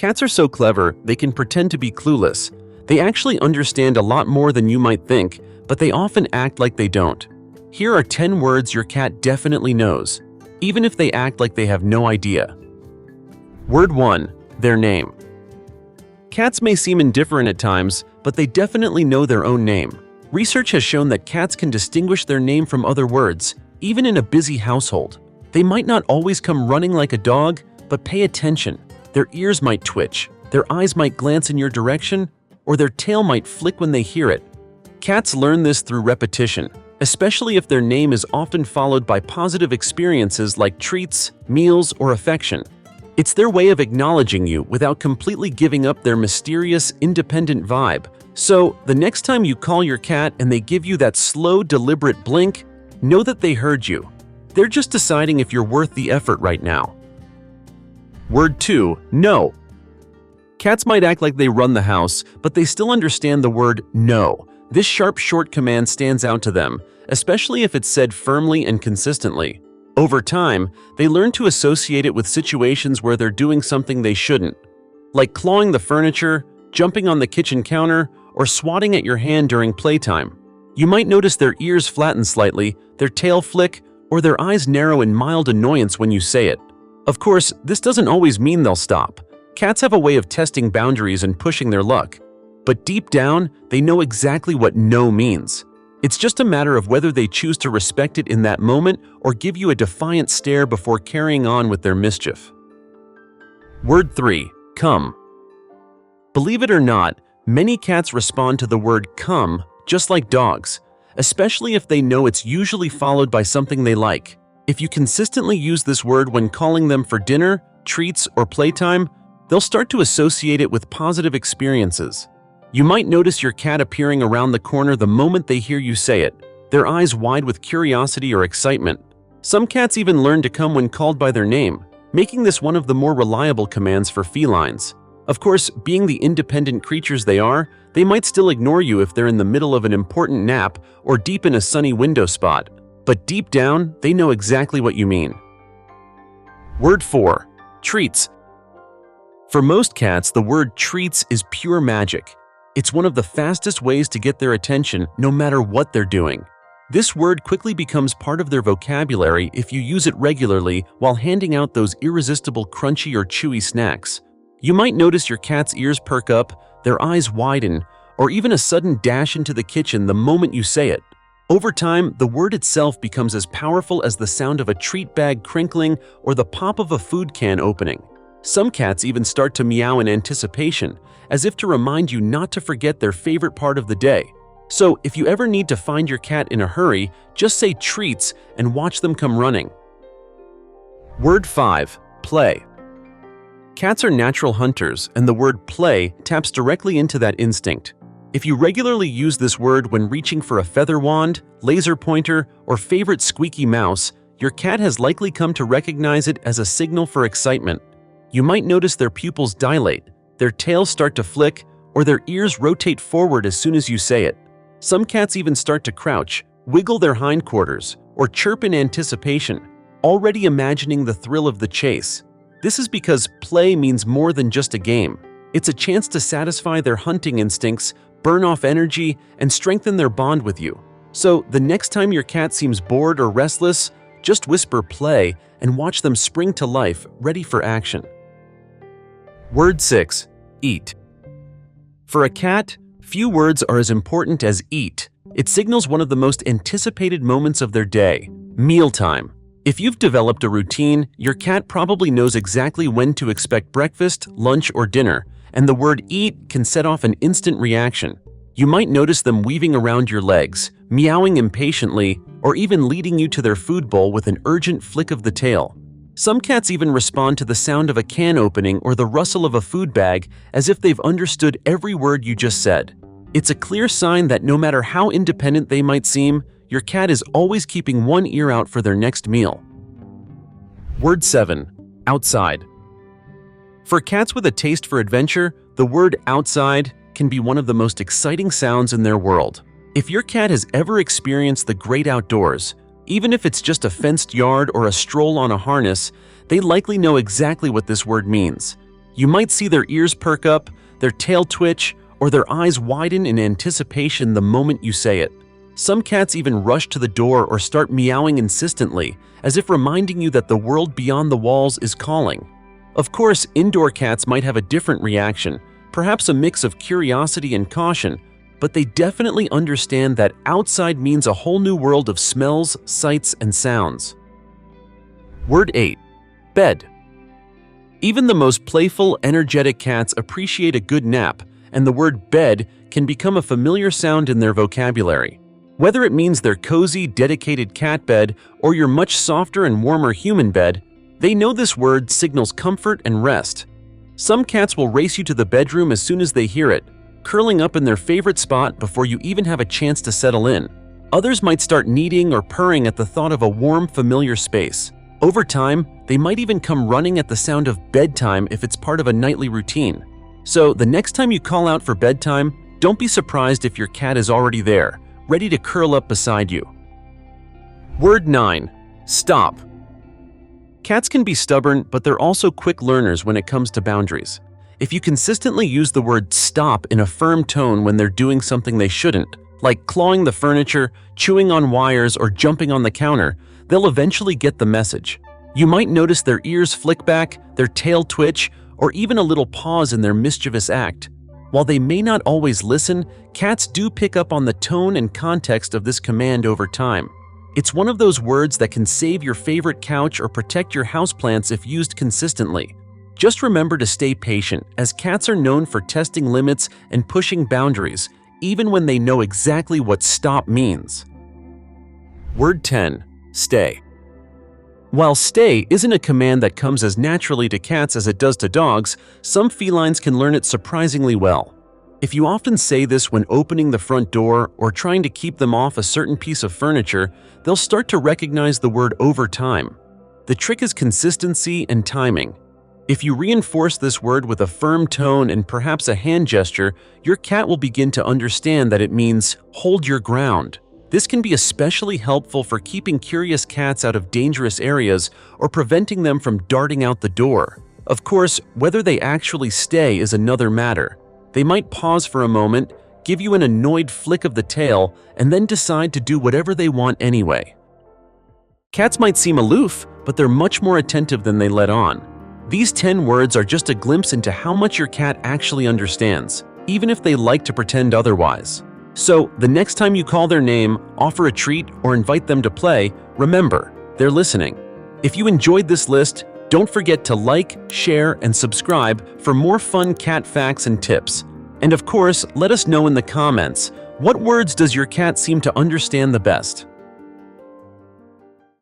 Cats are so clever, they can pretend to be clueless. They actually understand a lot more than you might think, but they often act like they don't. Here are 10 words your cat definitely knows, even if they act like they have no idea. Word 1. Their name. Cats may seem indifferent at times, but they definitely know their own name. Research has shown that cats can distinguish their name from other words, even in a busy household. They might not always come running like a dog, but pay attention. Their ears might twitch, their eyes might glance in your direction, or their tail might flick when they hear it. Cats learn this through repetition, especially if their name is often followed by positive experiences like treats, meals, or affection. It's their way of acknowledging you without completely giving up their mysterious, independent vibe. So, the next time you call your cat and they give you that slow, deliberate blink, know that they heard you. They're just deciding if you're worth the effort right now. Word 2. No. Cats might act like they run the house, but they still understand the word no. This sharp, short command stands out to them, especially if it's said firmly and consistently. Over time, they learn to associate it with situations where they're doing something they shouldn't, like clawing the furniture, jumping on the kitchen counter, or swatting at your hand during playtime. You might notice their ears flatten slightly, their tail flick, or their eyes narrow in mild annoyance when you say it. Of course, this doesn't always mean they'll stop. Cats have a way of testing boundaries and pushing their luck. But deep down, they know exactly what no means. It's just a matter of whether they choose to respect it in that moment or give you a defiant stare before carrying on with their mischief. Word 3. Come. Believe it or not, many cats respond to the word come just like dogs, especially if they know it's usually followed by something they like. If you consistently use this word when calling them for dinner, treats, or playtime, they'll start to associate it with positive experiences. You might notice your cat appearing around the corner the moment they hear you say it, their eyes wide with curiosity or excitement. Some cats even learn to come when called by their name, making this one of the more reliable commands for felines. Of course, being the independent creatures they are, they might still ignore you if they're in the middle of an important nap or deep in a sunny window spot. But deep down, they know exactly what you mean. Word 4. Treats. For most cats, the word treats is pure magic. It's one of the fastest ways to get their attention, no matter what they're doing. This word quickly becomes part of their vocabulary if you use it regularly while handing out those irresistible crunchy or chewy snacks. You might notice your cat's ears perk up, their eyes widen, or even a sudden dash into the kitchen the moment you say it. Over time, the word itself becomes as powerful as the sound of a treat bag crinkling or the pop of a food can opening. Some cats even start to meow in anticipation, as if to remind you not to forget their favorite part of the day. So, if you ever need to find your cat in a hurry, just say treats and watch them come running. Word 5. Play. Cats are natural hunters, and the word play taps directly into that instinct. If you regularly use this word when reaching for a feather wand, laser pointer, or favorite squeaky mouse, your cat has likely come to recognize it as a signal for excitement. You might notice their pupils dilate, their tails start to flick, or their ears rotate forward as soon as you say it. Some cats even start to crouch, wiggle their hindquarters, or chirp in anticipation, already imagining the thrill of the chase. This is because play means more than just a game. It's a chance to satisfy their hunting instincts, burn off energy, and strengthen their bond with you. So, the next time your cat seems bored or restless, just whisper play and watch them spring to life, ready for action. Word 6. Eat. For a cat, few words are as important as eat. It signals one of the most anticipated moments of their day, mealtime. If you've developed a routine, your cat probably knows exactly when to expect breakfast, lunch, or dinner, and the word eat can set off an instant reaction. You might notice them weaving around your legs, meowing impatiently, or even leading you to their food bowl with an urgent flick of the tail. Some cats even respond to the sound of a can opening or the rustle of a food bag as if they've understood every word you just said. It's a clear sign that no matter how independent they might seem, your cat is always keeping one ear out for their next meal. Word 7. Outside. For cats with a taste for adventure, the word outside can be one of the most exciting sounds in their world. If your cat has ever experienced the great outdoors, even if it's just a fenced yard or a stroll on a harness, they likely know exactly what this word means. You might see their ears perk up, their tail twitch, or their eyes widen in anticipation the moment you say it. Some cats even rush to the door or start meowing insistently, as if reminding you that the world beyond the walls is calling. Of course, indoor cats might have a different reaction, perhaps a mix of curiosity and caution, but they definitely understand that outside means a whole new world of smells, sights, and sounds. Word 8. Bed. Even the most playful, energetic cats appreciate a good nap, and the word bed can become a familiar sound in their vocabulary. Whether it means their cozy, dedicated cat bed or your much softer and warmer human bed, they know this word signals comfort and rest. Some cats will race you to the bedroom as soon as they hear it, curling up in their favorite spot before you even have a chance to settle in. Others might start kneading or purring at the thought of a warm, familiar space. Over time, they might even come running at the sound of bedtime if it's part of a nightly routine. So the next time you call out for bedtime, don't be surprised if your cat is already there, ready to curl up beside you. Word 9. Stop. Cats can be stubborn, but they're also quick learners when it comes to boundaries. If you consistently use the word stop in a firm tone when they're doing something they shouldn't, like clawing the furniture, chewing on wires, or jumping on the counter, they'll eventually get the message. You might notice their ears flick back, their tail twitch, or even a little pause in their mischievous act. While they may not always listen, cats do pick up on the tone and context of this command over time. It's one of those words that can save your favorite couch or protect your houseplants if used consistently. Just remember to stay patient, as cats are known for testing limits and pushing boundaries, even when they know exactly what stop means. Word 10. Stay. While stay isn't a command that comes as naturally to cats as it does to dogs, some felines can learn it surprisingly well. If you often say this when opening the front door or trying to keep them off a certain piece of furniture, they'll start to recognize the word over time. The trick is consistency and timing. If you reinforce this word with a firm tone and perhaps a hand gesture, your cat will begin to understand that it means hold your ground. This can be especially helpful for keeping curious cats out of dangerous areas or preventing them from darting out the door. Of course, whether they actually stay is another matter. They might pause for a moment, give you an annoyed flick of the tail, and then decide to do whatever they want anyway. Cats might seem aloof, but they're much more attentive than they let on. These 10 words are just a glimpse into how much your cat actually understands, even if they like to pretend otherwise. So, the next time you call their name, offer a treat, or invite them to play, remember, they're listening. If you enjoyed this list, don't forget to like, share, and subscribe for more fun cat facts and tips. And of course, let us know in the comments, what words does your cat seem to understand the best?